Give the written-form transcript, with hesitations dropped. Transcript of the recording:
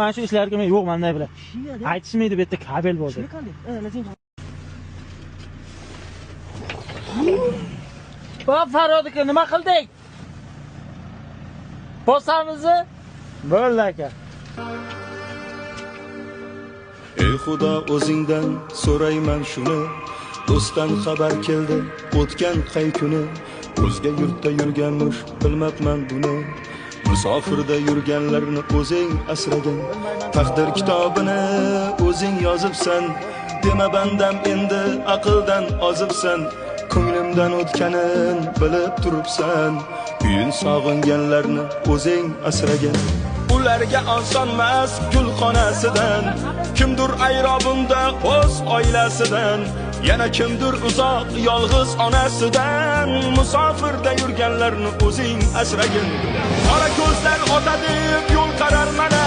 Mana shu ishlarga men yo'q menda bilan. Aytishmaydi bu yerda kabel bo'ldi. Va Farod aka nima qildik? Bosamizni? Bo'ldi aka. Ey Xudo o'zingdan so'rayman shuni, do'stdan xabar keldi o'tgan qay kuni, o'zga yurtda yurganmish bilmabman buni, musofirda yurganlarni o'zing asragan, taqdir kitobini o'zing yozibsan, dema bandam endi aqldan ozibsan, ko'nglimdan o'tganin bilib turibsan, uyin sog'inganlarni o'zing asragan. Ularga osonmas gulxonasidan, kimdir ayrobunda o'z oilasidan, yana kimdir uzoq yolg'iz onasidan, musofirda yurganlarni o'zing asragin. Qora ko'zlar ota deb yo'l qarar mana,